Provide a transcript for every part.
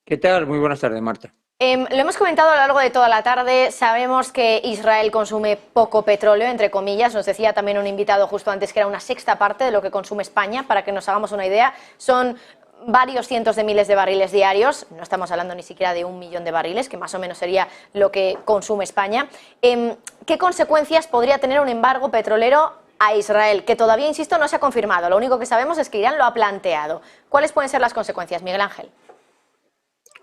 ¿Qué tal? Muy buenas tardes, Marta. Lo hemos comentado a lo largo de toda la tarde. Sabemos que Israel consume poco petróleo, entre comillas. Nos decía también un invitado justo antes que era una sexta parte de lo que consume España. Para que nos hagamos una idea, son varios cientos de miles de barriles diarios. No estamos hablando ni siquiera de 1 millón de barriles, que más o menos sería lo que consume España. ¿Qué consecuencias podría tener un embargo petrolero a Israel? Que todavía, insisto, no se ha confirmado. Lo único que sabemos es que Irán lo ha planteado. ¿Cuáles pueden ser las consecuencias, Miguel Ángel?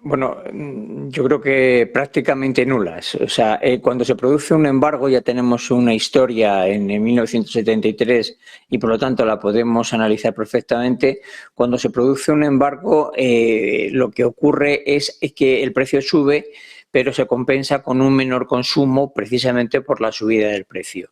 Bueno, yo creo que prácticamente nulas. O sea, cuando se produce un embargo ya tenemos una historia en 1973 y por lo tanto la podemos analizar perfectamente. Cuando se produce un embargo, lo que ocurre es que el precio sube, pero se compensa con un menor consumo precisamente por la subida del precio.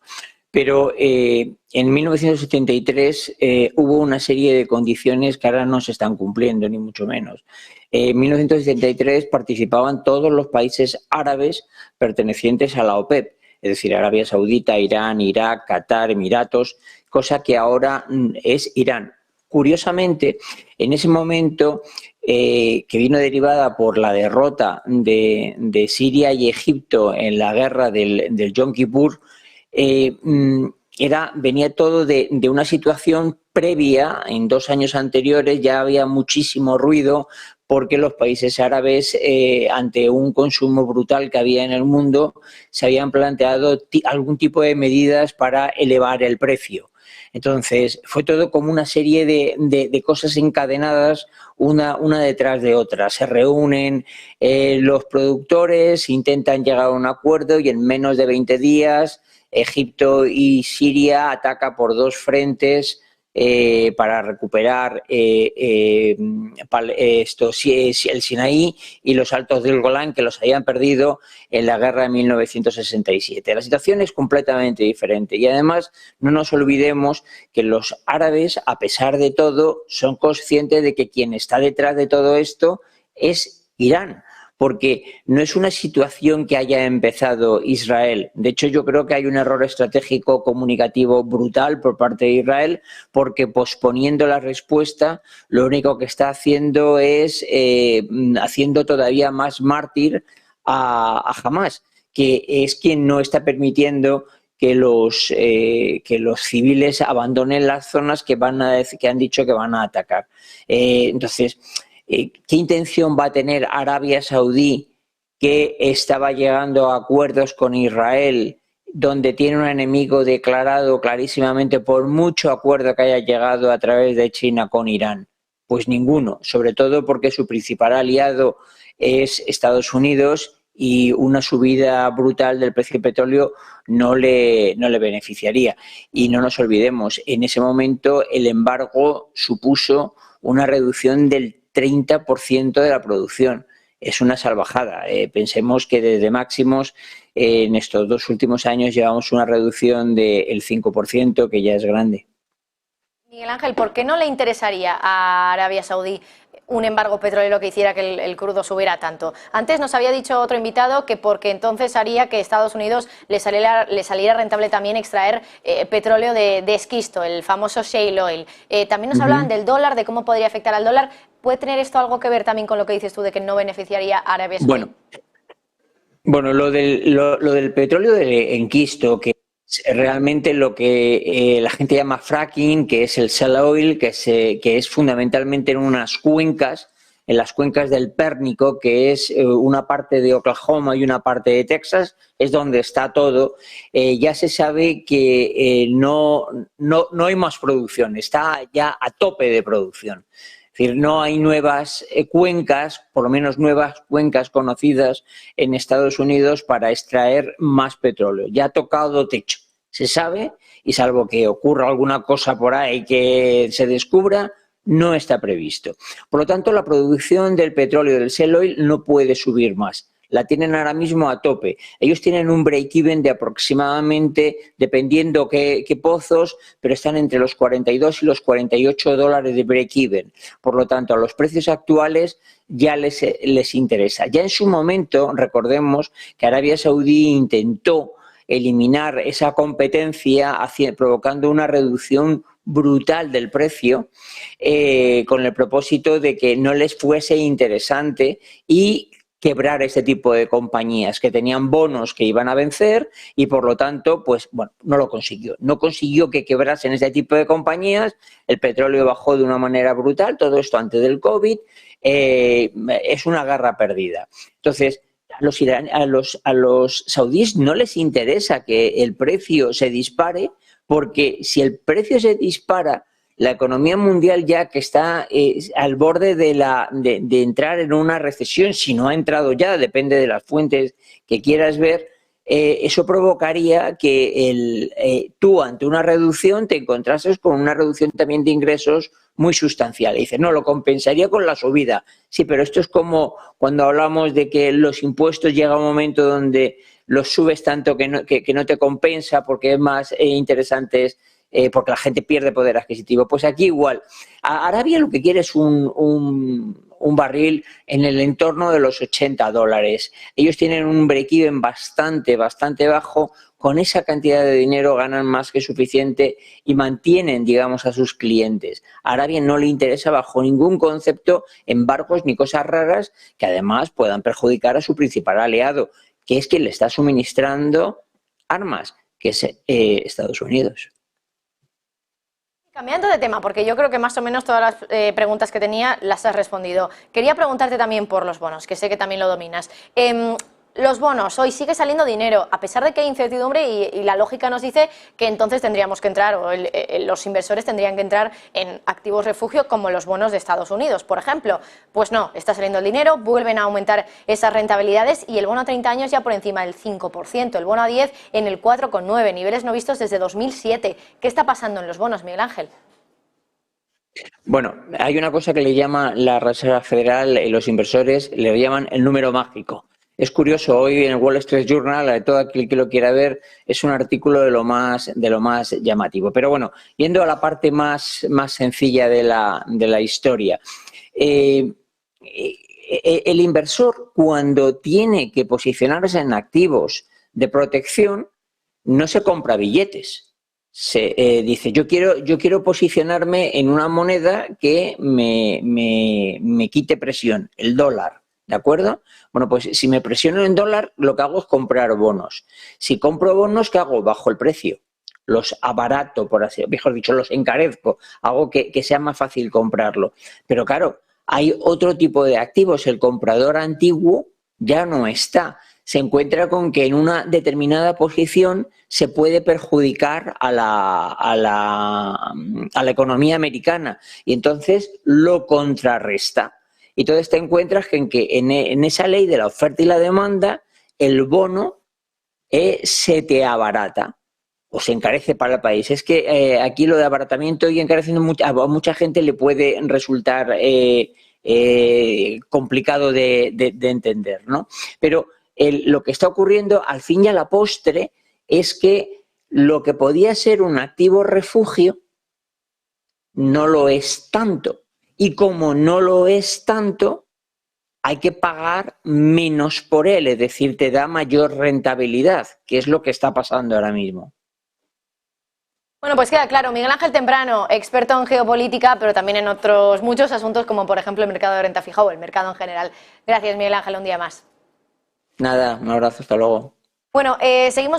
Pero en 1973 hubo una serie de condiciones que ahora no se están cumpliendo, ni mucho menos. En 1973 participaban todos los países árabes pertenecientes a la OPEP, es decir, Arabia Saudita, Irán, Irak, Qatar, Emiratos, cosa que ahora es Irán. Curiosamente, en ese momento, que vino derivada por la derrota de Siria y Egipto en la guerra del Yom Kippur, eh, venía todo de una situación previa. En 2 años anteriores ya había muchísimo ruido porque los países árabes, ante un consumo brutal que había en el mundo, se habían planteado algún tipo de medidas para elevar el precio. Entonces, fue todo como una serie de cosas encadenadas, una detrás de otra. Se reúnen los productores, intentan llegar a un acuerdo y en menos de 20 días Egipto y Siria atacan por dos frentes para recuperar el Sinaí y los Altos del Golán, que los habían perdido en la guerra de 1967. La situación es completamente diferente y además no nos olvidemos que los árabes, a pesar de todo, son conscientes de que quien está detrás de todo esto es Irán, porque no es una situación que haya empezado Israel. De hecho, yo creo que hay un error estratégico comunicativo brutal por parte de Israel, porque posponiendo la respuesta, lo único que está haciendo es haciendo todavía más mártir a Hamás, que es quien no está permitiendo que los civiles abandonen las zonas que han dicho que van a atacar. Entonces, ¿qué intención va a tener Arabia Saudí, que estaba llegando a acuerdos con Israel, donde tiene un enemigo declarado clarísimamente por mucho acuerdo que haya llegado a través de China con Irán? Pues ninguno, sobre todo porque su principal aliado es Estados Unidos y una subida brutal del precio del petróleo no le beneficiaría. Y no nos olvidemos, en ese momento el embargo supuso una reducción del 30% de la producción. Es una salvajada. Pensemos que desde máximos en estos 2 últimos años llevamos una reducción del 5%, que ya es grande. Miguel Ángel, ¿por qué no le interesaría a Arabia Saudí un embargo petrolero que hiciera que el crudo subiera tanto? Antes nos había dicho otro invitado que porque entonces haría que Estados Unidos le saliera rentable también extraer petróleo de esquisto, el famoso shale oil. También nos hablaban del dólar, de cómo podría afectar al dólar. ¿Puede tener esto algo que ver también con lo que dices tú de que no beneficiaría a Arabia Saudí? Bueno, lo del petróleo en quisto, que es realmente lo que la gente llama fracking, que es el shale oil, que es fundamentalmente en las cuencas del Pérmico, que es una parte de Oklahoma y una parte de Texas, es donde está todo. Ya se sabe que no hay más producción, está ya a tope de producción. Es decir, no hay nuevas cuencas, por lo menos nuevas cuencas conocidas en Estados Unidos para extraer más petróleo. Ya ha tocado techo, se sabe, y salvo que ocurra alguna cosa por ahí que se descubra, no está previsto. Por lo tanto, la producción del petróleo del shale oil no puede subir más. La tienen ahora mismo a tope. Ellos tienen un break-even de aproximadamente, dependiendo qué pozos, pero están entre los 42 y los 48 dólares de break-even. Por lo tanto, a los precios actuales ya les interesa. Ya en su momento, recordemos que Arabia Saudí intentó eliminar esa competencia provocando una reducción brutal del precio con el propósito de que no les fuese interesante y quebrar ese tipo de compañías que tenían bonos que iban a vencer y por lo tanto, pues bueno, no lo consiguió. No consiguió que quebrasen ese tipo de compañías, el petróleo bajó de una manera brutal, todo esto antes del COVID, es una guerra perdida. Entonces, a los saudíes no les interesa que el precio se dispare, porque si el precio se dispara, la economía mundial ya que está al borde de entrar en una recesión, si no ha entrado ya, depende de las fuentes que quieras ver, eso provocaría que tú ante una reducción te encontrases con una reducción también de ingresos muy sustancial. Y dices, no, lo compensaría con la subida. Sí, pero esto es como cuando hablamos de que los impuestos llega un momento donde los subes tanto que no te compensa porque es más interesante porque la gente pierde poder adquisitivo. Pues aquí igual. Arabia lo que quiere es un barril en el entorno de los $80. Ellos tienen un break-even bastante bajo. Con esa cantidad de dinero ganan más que suficiente y mantienen, digamos, a sus clientes. A Arabia no le interesa bajo ningún concepto embargos ni cosas raras que además puedan perjudicar a su principal aliado, que es quien le está suministrando armas, que es Estados Unidos. Cambiando de tema, porque yo creo que más o menos todas las preguntas que tenía las has respondido. Quería preguntarte también por los bonos, que sé que también lo dominas. Los bonos, hoy sigue saliendo dinero, a pesar de que hay incertidumbre y la lógica nos dice que entonces tendríamos que entrar, o los inversores tendrían que entrar en activos refugio como los bonos de Estados Unidos, por ejemplo. Pues no, está saliendo el dinero, vuelven a aumentar esas rentabilidades y el bono a 30 años ya por encima del 5%, el bono a 10 en el 4,9%, niveles no vistos desde 2007. ¿Qué está pasando en los bonos, Miguel Ángel? Bueno, hay una cosa que le llama la Reserva Federal y los inversores, le llaman el número mágico. Es curioso, hoy en el Wall Street Journal, todo aquel que lo quiera ver, es un artículo de lo más llamativo. Pero bueno, yendo a la parte más sencilla de la historia. El inversor, cuando tiene que posicionarse en activos de protección, no se compra billetes. Dice, yo quiero posicionarme en una moneda que me quite presión, el dólar. ¿De acuerdo? Bueno, pues si me presiono en dólar, lo que hago es comprar bonos. Si compro bonos, ¿qué hago? Bajo el precio. Los abarato, por así, mejor dicho, los encarezco. Hago que sea más fácil comprarlo. Pero claro, hay otro tipo de activos. El comprador antiguo ya no está. Se encuentra con que en una determinada posición se puede perjudicar a la economía americana y entonces lo contrarresta. Y entonces te encuentras que en esa ley de la oferta y la demanda, el bono se te abarata o se encarece para el país. Es que aquí lo de abaratamiento y encarecimiento a mucha gente le puede resultar complicado de entender, ¿no? Pero lo que está ocurriendo al fin y a la postre es que lo que podía ser un activo refugio no lo es tanto. Y como no lo es tanto, hay que pagar menos por él, es decir, te da mayor rentabilidad, que es lo que está pasando ahora mismo. Bueno, pues queda claro, Miguel Ángel Temprano, experto en geopolítica, pero también en otros muchos asuntos, como por ejemplo el mercado de renta fija o el mercado en general. Gracias, Miguel Ángel, un día más. Nada, un abrazo, hasta luego. Bueno, seguimos.